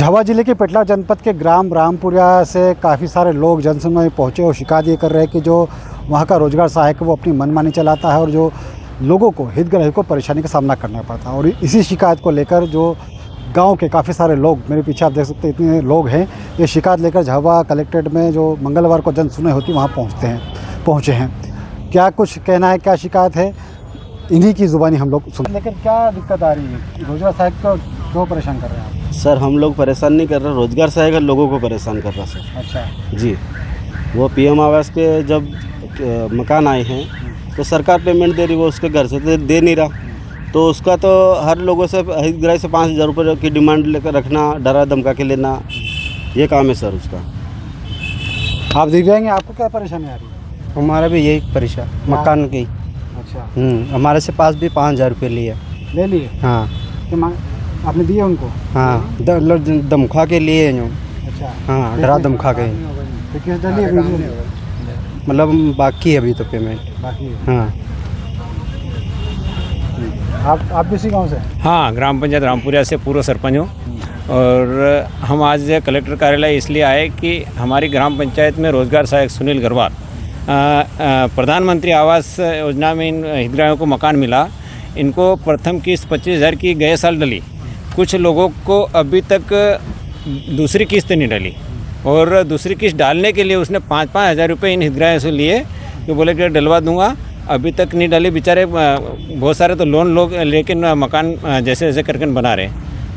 झाबुआ जिले के पेटला जनपद के ग्राम रामपुरा से काफ़ी सारे लोग जनसमूह में पहुँचे और शिकायत ये कर रहे हैं कि जो वहाँ का रोजगार सहायक है वो अपनी मनमानी चलाता है और जो लोगों को हितग्राहियों को परेशानी का सामना करना पड़ता है। और इसी शिकायत को लेकर जो गांव के काफ़ी सारे लोग, मेरे पीछे आप देख सकते हैं इतने लोग हैं, ये शिकायत लेकर झाबुआ कलेक्ट्रेट में जो मंगलवार को जनसुनवाई होती है वहाँ पहुँचे हैं। क्या कुछ कहना है, क्या शिकायत है, इन्हीं की ज़ुबानी हम लोग सुन। लेकिन क्या दिक्कत आ रही है, रोजगार सहायक को क्यों परेशान कर रहे हैं आप? सर हम लोग परेशान नहीं कर रहे, रोजगार सहायक लोगों को परेशान कर रहा सर। अच्छा जी, वो पीएम आवास के जब मकान आए हैं तो सरकार पेमेंट दे रही, वो उसके घर से दे नहीं रहा, तो उसका तो हर लोगों से हितग्राही से 5,000 रुपये की डिमांड लेकर रखना, डरा धमका के लेना, ये काम है सर उसका। आप दिव्यांग हैं, आपको क्या परेशानी आ रही है? हमारा भी यही परेशान मकान की। अच्छा, हमारे से पास भी 5,000 रुपये लिए। ले लिए? हाँ। कि आपने दिए उनको? हाँ, धमका के लिए जो। अच्छा, हाँ, डरा धमका के। तो किस डली मतलब बाकी है अभी तो पेमेंट बाकी है। हाँ। आप भी इसी गाँव से हैं? हाँ, ग्राम पंचायत रामपुरा से पूर्व सरपंच हूँ और हम आज कलेक्टर कार्यालय इसलिए आए कि हमारी ग्राम पंचायत में रोजगार सहायक सुनील गरवाल प्रधानमंत्री आवास योजना में इन हितग्राहियों को मकान मिला। इनको प्रथम किस्त 25,000 की गए साल डली, कुछ लोगों को अभी तक दूसरी किस्त नहीं डली और दूसरी किस्त डालने के लिए उसने 5-5 हज़ार रुपये इन हितग्राहियों से लिए कि बोले कि डलवा दूंगा, अभी तक नहीं डाली। बेचारे बहुत सारे तो लोन लोग लेकिन मकान जैसे जैसे करके बना रहे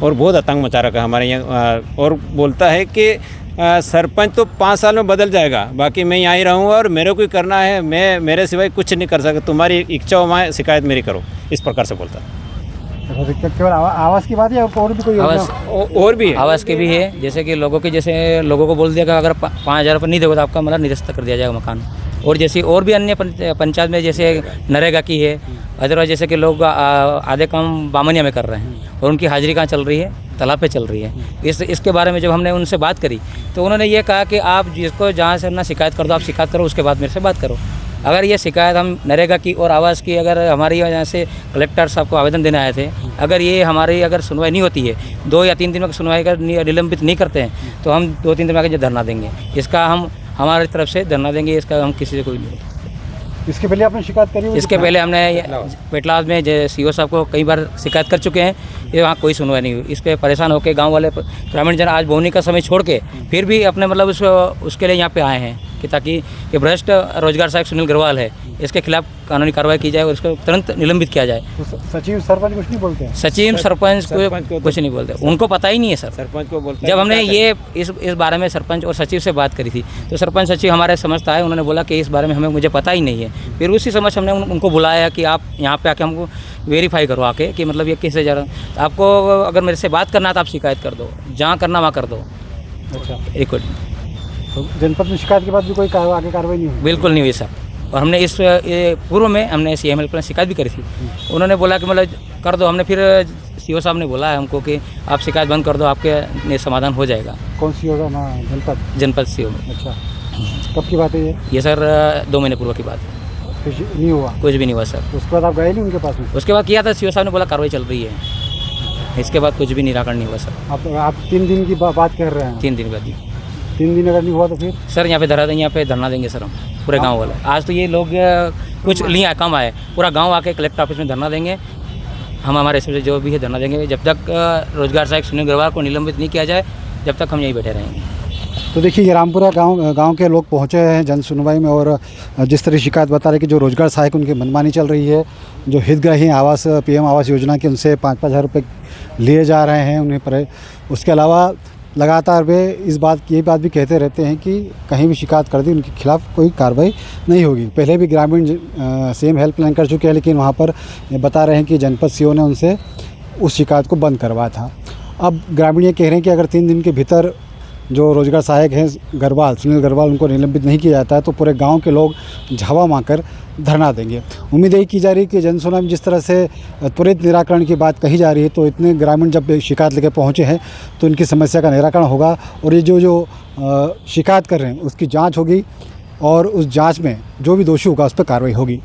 और बहुत आतंक मचा रखा है हमारे यहाँ। और बोलता है कि सरपंच तो 5 साल में बदल जाएगा, बाकी मैं यहाँ ही रहूँगा और मेरे को ही करना है, मैं मेरे सिवाय कुछ नहीं कर सकता, तुम्हारी इच्छा हो मैं शिकायत मेरी करो, इस प्रकार से बोलता है। केवल आवास की बात है और भी कोई आवास और भी है? आवास के भी है, जैसे कि लोगों को बोल दिया कि अगर 5,000 रुपये नहीं दोगे तो आपका मतलब निरस्त कर दिया जाएगा मकान। और जैसे और भी अन्य पंचायत में जैसे नरेगा की है, अदरवाइज जैसे कि लोग आधे काम बामनिया में कर रहे हैं और उनकी हाजिरी कहाँ चल रही है, तालाब पे चल रही है। इसके बारे में जब हमने उनसे बात करी तो उन्होंने ये कहा कि आप जिसको जहाँ से अपना शिकायत कर दो, आप शिकायत करो, उसके बाद मेरे से बात करो। अगर ये शिकायत हम नरेगा की और आवास की अगर हमारी यहाँ से कलेक्टर साहब को आवेदन देने आए थे, अगर ये हमारी अगर सुनवाई नहीं होती है, 2 या 3 दिन में सुनवाई अगर निलंबित नहीं करते हैं तो हम 2-3 दिन में आगे धरना देंगे। इसका हम हमारी तरफ से धरना देंगे, इसका हम किसी से कोई नहीं। इसके पहले आपने शिकायत करी? इसके पहले हमने पेटला में सीओ साहब को कई बार शिकायत कर चुके हैं, ये वहाँ कोई सुनवाई नहीं हुई। इस पर परेशान होकर गांव वाले ग्रामीण जन आज बोनी का समय छोड़ के फिर भी अपने मतलब उसके लिए यहाँ पे आए हैं कि ताकि ये भ्रष्ट रोजगार सहायक सुनील गरवाल है, इसके खिलाफ कानूनी कार्रवाई की जाए और इसको तुरंत निलंबित किया जाए। तो सचिव सरपंच कुछ नहीं बोलते हैं? सचिव सरपंच को कुछ नहीं बोलते, उनको पता ही नहीं है सर। सरपंच को बोलते जब हमने ये इस बारे में सरपंच और सचिव से बात करी थी तो सरपंच सचिव हमारे समझता है, उन्होंने बोला कि इस बारे में मुझे पता ही नहीं है। फिर उसी समझ हमने उनको बुलाया कि आप यहाँ पे आके हमको वेरीफाई करो आके कि मतलब ये किससे जा रहा है। तो आपको अगर मेरे से बात करना है तो आप शिकायत कर दो, जहाँ करना वहाँ कर दो। अच्छा, रिकॉर्डिंग तो जनपद में शिकायत के बाद भी कोई आगे कार्रवाई नहीं हुई? बिल्कुल नहीं हुई सर। और हमने इस पूर्व में हमने CML पर शिकायत भी करी थी, उन्होंने बोला कि मतलब कर दो। हमने फिर CO साहब ने बोला है हमको कि आप शिकायत बंद कर दो, आपके समाधान हो जाएगा। कौन सी होगा? जनपद CO में। अच्छा, कब की बात है ये सर 2 महीने पूर्व की बात है। कुछ नहीं हुआ? कुछ भी नहीं हुआ सर। उसके बाद आप गए नहीं उनके पास में? उसके बाद किया था, CO साहब ने बोला कार्रवाई चल रही है, इसके बाद कुछ भी निराकरण नहीं हुआ सर। आप 3 दिन की बात कर रहे हैं? 3 दिन बाद 3 दिन अगर नहीं हुआ तो फिर सर यहाँ पे धरना देंगे सर हम पूरे गांव वाले। आज तो ये लोग कुछ नहीं आए, कम आए, पूरा गांव आके कलेक्टर ऑफिस में धरना देंगे। हम हमारे हिसाब से जो भी है धरना देंगे जब तक रोजगार सहायक सुनील गरवाल को निलंबित नहीं किया जाए, जब तक हम यहीं बैठे रहेंगे। तो देखिए ये रामपुरा गांव के लोग पहुंचे हैं जन सुनवाई में और जिस तरह शिकायत बता रहे कि जो रोजगार सहायक उनकी मनमानी चल रही है, जो हितग्राही आवास पीएम आवास योजना के उनसे 5-5 हज़ार रुपये लिए जा रहे हैं उन्हें पर। उसके अलावा लगातार वे ये बात भी कहते रहते हैं कि कहीं भी शिकायत कर दी उनके खिलाफ़ कोई कार्रवाई नहीं होगी। पहले भी ग्रामीण सेम हेल्पलाइन कर चुके हैं, लेकिन वहाँ पर बता रहे हैं कि जनपद CO ने उनसे उस शिकायत को बंद करवाया था। अब ग्रामीण ये कह रहे हैं कि अगर 3 दिन के भीतर जो रोजगार सहायक हैं सुनील गरवाल उनको निलंबित नहीं किया जाता है तो पूरे गांव के लोग झावा मारकर धरना देंगे। उम्मीद यही की जा रही है कि जनसुनवाई में जिस तरह से त्वरित निराकरण की बात कही जा रही है तो इतने ग्रामीण जब शिकायत लेकर पहुंचे हैं तो इनकी समस्या का निराकरण होगा और ये जो शिकायत कर रहे हैं उसकी जांच होगी और उस जांच में जो भी दोषी होगा उस पर कार्रवाई होगी।